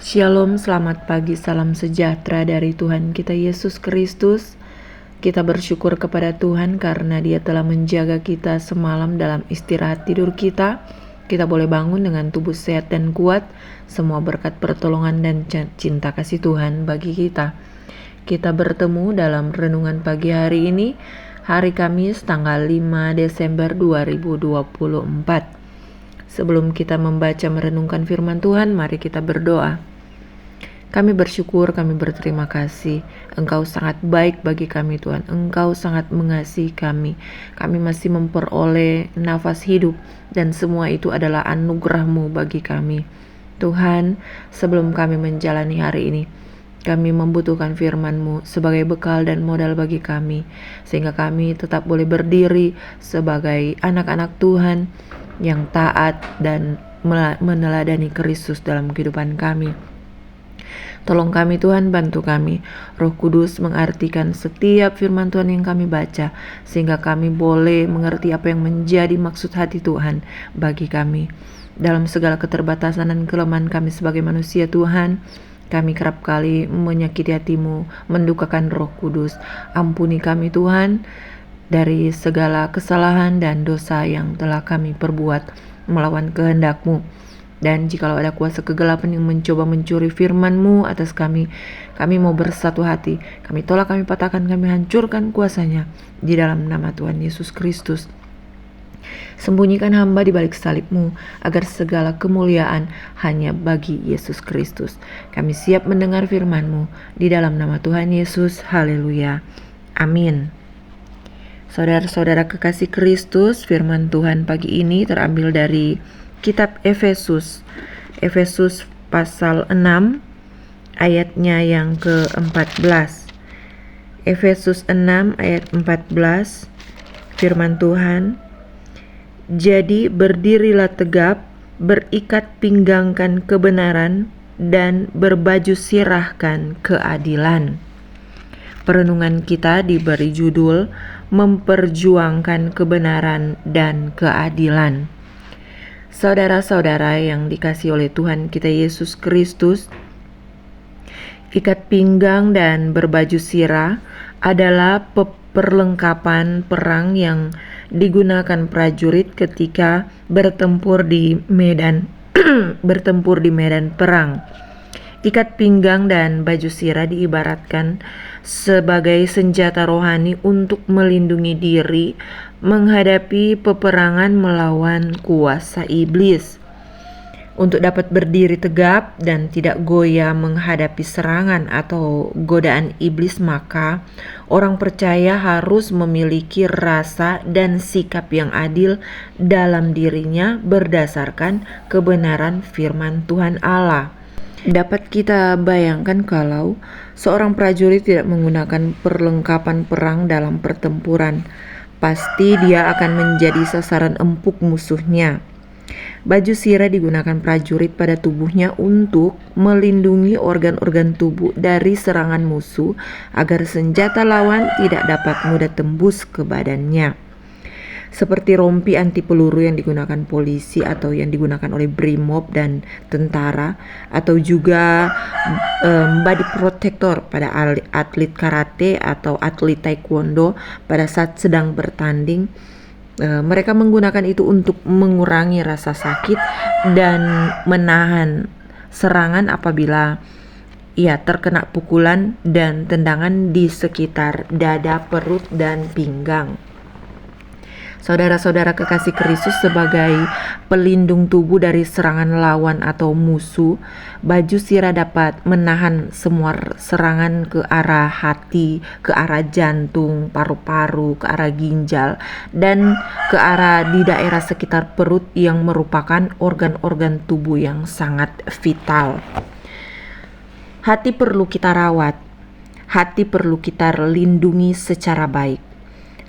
Shalom, selamat pagi, salam sejahtera dari Tuhan kita Yesus Kristus. Kita bersyukur kepada Tuhan karena Dia telah menjaga kita semalam dalam istirahat tidur kita. Kita boleh bangun dengan tubuh sehat dan kuat, semua berkat pertolongan dan cinta kasih Tuhan bagi kita. Kita bertemu dalam renungan pagi hari ini, hari Kamis tanggal 5 Desember 2024. Sebelum kita membaca merenungkan firman Tuhan, mari kita berdoa. Kami bersyukur, kami berterima kasih. Engkau sangat baik bagi kami Tuhan. Engkau sangat mengasihi kami. Kami masih memperoleh nafas hidup dan semua itu adalah anugerah-Mu bagi kami. Tuhan, sebelum kami menjalani hari ini, kami membutuhkan firman-Mu sebagai bekal dan modal bagi kami, sehingga kami tetap boleh berdiri sebagai anak-anak Tuhan yang taat dan meneladani Kristus dalam kehidupan kami. Tolong kami Tuhan, bantu kami. Roh Kudus mengartikan setiap firman Tuhan yang kami baca, sehingga kami boleh mengerti apa yang menjadi maksud hati Tuhan bagi kami. Dalam segala keterbatasan dan kelemahan kami sebagai manusia Tuhan, kami kerap kali menyakiti hati-Mu, mendukakan Roh Kudus. Ampuni kami Tuhan dari segala kesalahan dan dosa yang telah kami perbuat melawan kehendak-Mu. Dan jikalau ada kuasa kegelapan yang mencoba mencuri firman-Mu atas kami mau bersatu hati. Kami tolak, kami patahkan, kami hancurkan kuasanya di dalam nama Tuhan Yesus Kristus. Sembunyikan hamba di balik salib-Mu, agar segala kemuliaan hanya bagi Yesus Kristus. Kami siap mendengar firman-Mu di dalam nama Tuhan Yesus. Haleluya. Amin. Saudara-saudara kekasih Kristus, firman Tuhan pagi ini terambil dari Kitab Efesus pasal 6 ayatnya yang ke-14. Efesus 6 ayat 14, firman Tuhan, jadi berdirilah tegap, berikat pinggangkan kebenaran, dan berbaju sirahkan keadilan. Perenungan kita diberi judul memperjuangkan kebenaran dan keadilan. Saudara-saudara yang dikasihi oleh Tuhan kita Yesus Kristus, ikat pinggang dan berbaju sirah adalah perlengkapan perang yang digunakan prajurit ketika bertempur di medan perang. Ikat pinggang dan baju sirah diibaratkan sebagai senjata rohani untuk melindungi diri menghadapi peperangan melawan kuasa iblis. Untuk dapat berdiri tegap dan tidak goyah menghadapi serangan atau godaan iblis, maka orang percaya harus memiliki rasa dan sikap yang adil dalam dirinya berdasarkan kebenaran firman Tuhan Allah. Dapat kita bayangkan kalau seorang prajurit tidak menggunakan perlengkapan perang dalam pertempuran, pasti dia akan menjadi sasaran empuk musuhnya. Baju sirah digunakan prajurit pada tubuhnya untuk melindungi organ-organ tubuh dari serangan musuh agar senjata lawan tidak dapat mudah tembus ke badannya. Seperti rompi anti peluru yang digunakan polisi atau yang digunakan oleh brimob dan tentara, atau juga body protector pada atlet karate atau atlet taekwondo pada saat sedang bertanding. Mereka menggunakan itu untuk mengurangi rasa sakit dan menahan serangan apabila ia terkena pukulan dan tendangan di sekitar dada, perut, dan pinggang. Saudara-saudara kekasih Kristus, sebagai pelindung tubuh dari serangan lawan atau musuh, baju sirah dapat menahan semua serangan ke arah hati, ke arah jantung, paru-paru, ke arah ginjal, dan ke arah di daerah sekitar perut yang merupakan organ-organ tubuh yang sangat vital. Hati perlu kita rawat, hati perlu kita lindungi secara baik.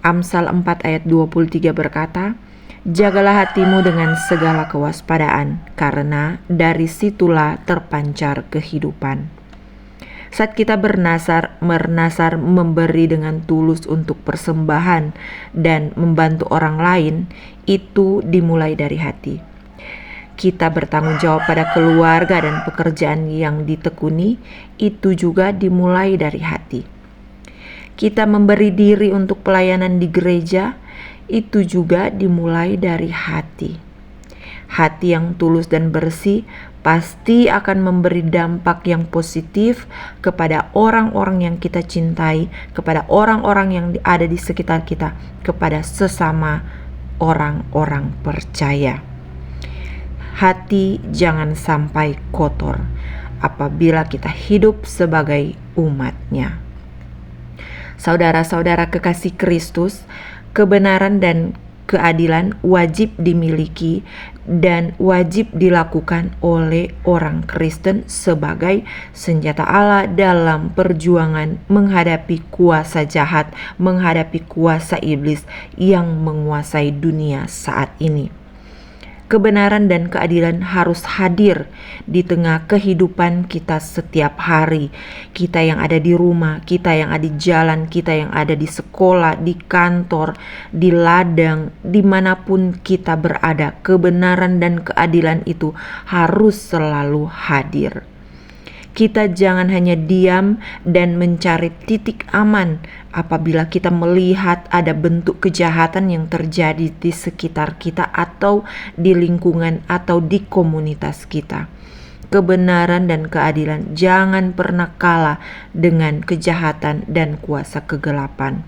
Amsal 4 ayat 23 berkata, jagalah hatimu dengan segala kewaspadaan, karena dari situlah terpancar kehidupan. Saat kita bernasar memberi dengan tulus untuk persembahan dan membantu orang lain, itu dimulai dari hati. Kita bertanggung jawab pada keluarga dan pekerjaan yang ditekuni, itu juga dimulai dari hati. Kita memberi diri untuk pelayanan di gereja, itu juga dimulai dari hati. Hati yang tulus dan bersih pasti akan memberi dampak yang positif kepada orang-orang yang kita cintai, kepada orang-orang yang ada di sekitar kita, kepada sesama orang-orang percaya. Hati jangan sampai kotor apabila kita hidup sebagai umat-Nya. Saudara-saudara kekasih Kristus, kebenaran dan keadilan wajib dimiliki dan wajib dilakukan oleh orang Kristen sebagai senjata Allah dalam perjuangan menghadapi kuasa jahat, menghadapi kuasa iblis yang menguasai dunia saat ini. Kebenaran dan keadilan harus hadir di tengah kehidupan kita setiap hari. Kita yang ada di rumah, kita yang ada di jalan, kita yang ada di sekolah, di kantor, di ladang, dimanapun kita berada, kebenaran dan keadilan itu harus selalu hadir. Kita jangan hanya diam dan mencari titik aman apabila kita melihat ada bentuk kejahatan yang terjadi di sekitar kita atau di lingkungan atau di komunitas kita. Kebenaran dan keadilan jangan pernah kalah dengan kejahatan dan kuasa kegelapan.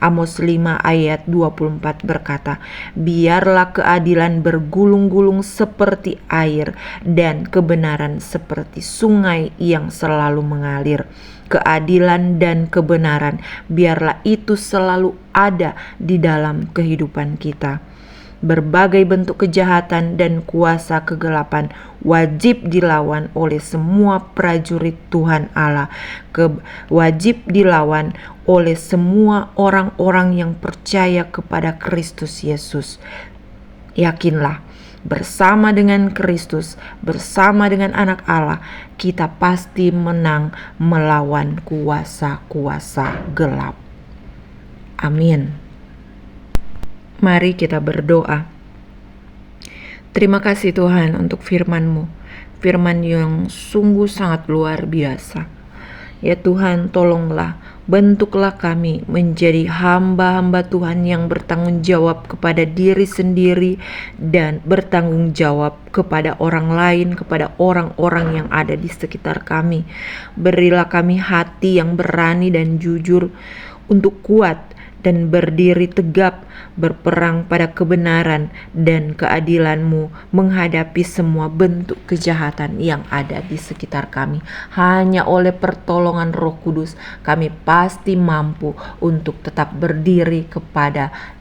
Amos 5 ayat 24 berkata, "Biarlah keadilan bergulung-gulung seperti air dan kebenaran seperti sungai yang selalu mengalir." Keadilan dan kebenaran biarlah itu selalu ada di dalam kehidupan kita. Berbagai bentuk kejahatan dan kuasa kegelapan wajib dilawan oleh semua prajurit Tuhan Allah. Wajib dilawan oleh semua orang-orang yang percaya kepada Kristus Yesus. Yakinlah, bersama dengan Kristus, bersama dengan anak Allah, kita pasti menang melawan kuasa-kuasa gelap. Amin. Mari kita berdoa. Terima kasih Tuhan untuk firman-Mu, firman yang sungguh sangat luar biasa. Ya Tuhan, tolonglah, bentuklah kami menjadi hamba-hamba Tuhan yang bertanggung jawab kepada diri sendiri dan bertanggung jawab kepada orang lain, kepada orang-orang yang ada di sekitar kami. Berilah kami hati yang berani dan jujur untuk kuat dan berdiri tegap, berperang pada kebenaran dan keadilan-Mu, menghadapi semua bentuk kejahatan yang ada di sekitar kami. Hanya oleh pertolongan Roh Kudus kami pasti mampu untuk tetap berdiri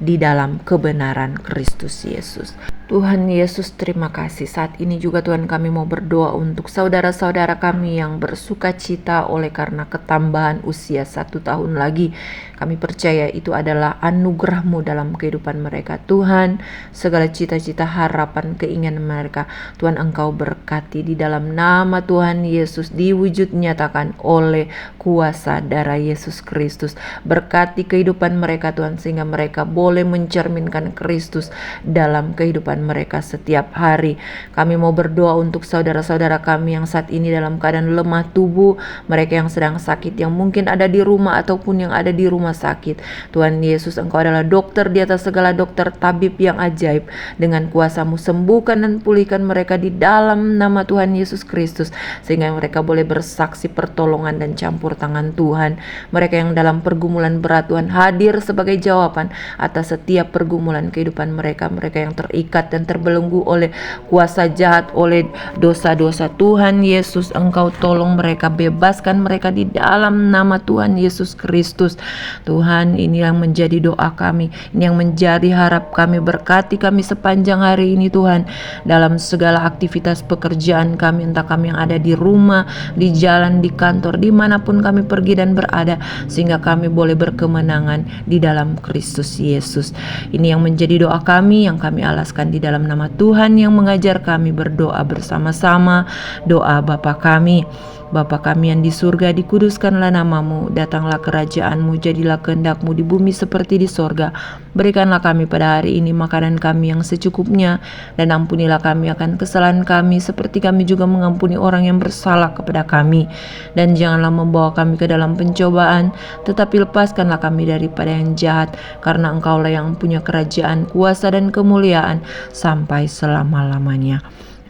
di dalam kebenaran Kristus Yesus. Tuhan Yesus, terima kasih. Saat ini juga Tuhan, kami mau berdoa untuk saudara-saudara kami yang bersuka cita oleh karena ketambahan usia 1 tahun lagi. Kami percaya itu adalah anugerah-Mu dalam kehidupan mereka. Tuhan, segala cita-cita, harapan, keinginan mereka, Tuhan Engkau berkati di dalam nama Tuhan Yesus, diwujud nyatakan oleh kuasa darah Yesus Kristus. Berkati kehidupan mereka Tuhan, sehingga mereka boleh mencerminkan Kristus dalam kehidupan mereka setiap hari. Kami mau berdoa untuk saudara-saudara kami yang saat ini dalam keadaan lemah tubuh, mereka yang sedang sakit, yang mungkin ada di rumah ataupun yang ada di rumah sakit. Tuhan Yesus, Engkau adalah dokter di atas segala dokter, tabib yang ajaib. Dengan kuasa-Mu sembuhkan dan pulihkan mereka di dalam nama Tuhan Yesus Kristus, sehingga mereka boleh bersaksi pertolongan dan campur tangan Tuhan. Mereka yang dalam pergumulan berat, Tuhan hadir sebagai jawaban atas setiap pergumulan kehidupan mereka. Mereka yang terikat dan terbelenggu oleh kuasa jahat, oleh dosa-dosa, Tuhan Yesus, Engkau tolong mereka, bebaskan mereka di dalam nama Tuhan Yesus Kristus. Tuhan, ini yang menjadi doa kami, ini yang menjadi harap kami. Berkati kami sepanjang hari ini Tuhan, dalam segala aktivitas pekerjaan kami, entah kami yang ada di rumah, di jalan, di kantor, dimanapun kami pergi dan berada, sehingga kami boleh berkemenangan di dalam Kristus Yesus. Ini yang menjadi doa kami, yang kami alaskan di dalam nama Tuhan yang mengajar kami berdoa bersama-sama. Doa Bapa kami Bapa kami yang di surga, dikuduskanlah namamu, datanglah kerajaanmu, jadilah kehendak-mu di bumi seperti di sorga. Berikanlah kami pada hari ini makanan kami yang secukupnya, dan ampunilah kami akan kesalahan kami, seperti kami juga mengampuni orang yang bersalah kepada kami. Dan janganlah membawa kami ke dalam pencobaan, tetapi lepaskanlah kami daripada yang jahat, karena Engkaulah yang punya kerajaan, kuasa, dan kemuliaan sampai selama-lamanya.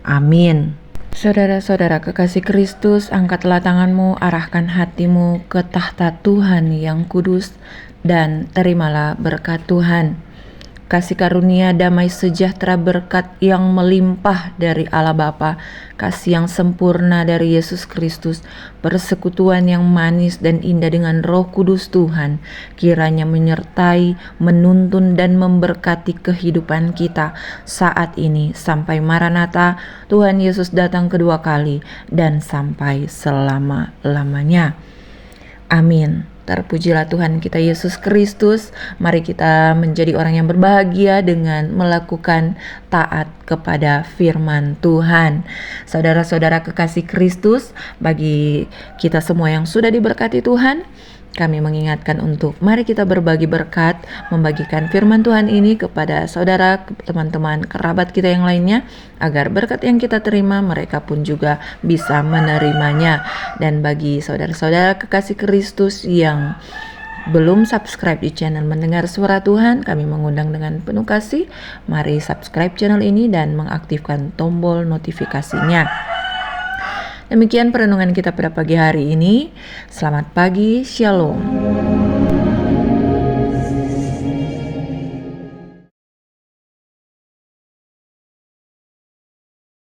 Amin. Saudara-saudara kekasih Kristus, angkatlah tanganmu, arahkan hatimu ke tahta Tuhan yang kudus, dan terimalah berkat Tuhan. Kasih karunia, damai sejahtera, berkat yang melimpah dari Allah Bapa, kasih yang sempurna dari Yesus Kristus, persekutuan yang manis dan indah dengan Roh Kudus Tuhan, kiranya menyertai, menuntun, dan memberkati kehidupan kita saat ini sampai Maranatha, Tuhan Yesus datang kedua kali, dan sampai selama-lamanya. Amin. Terpujilah Tuhan kita Yesus Kristus. Mari kita menjadi orang yang berbahagia dengan melakukan taat kepada firman Tuhan. Saudara-saudara kekasih Kristus, bagi kita semua yang sudah diberkati Tuhan, kami mengingatkan untuk mari kita berbagi berkat, membagikan firman Tuhan ini kepada saudara, teman-teman, kerabat kita yang lainnya, agar berkat yang kita terima mereka pun juga bisa menerimanya. Dan bagi saudara-saudara kekasih Kristus yang belum subscribe di channel Mendengar Suara Tuhan, kami mengundang dengan penuh kasih, mari subscribe channel ini dan mengaktifkan tombol notifikasinya. Demikian perenungan kita pada pagi hari ini. Selamat pagi, Shalom.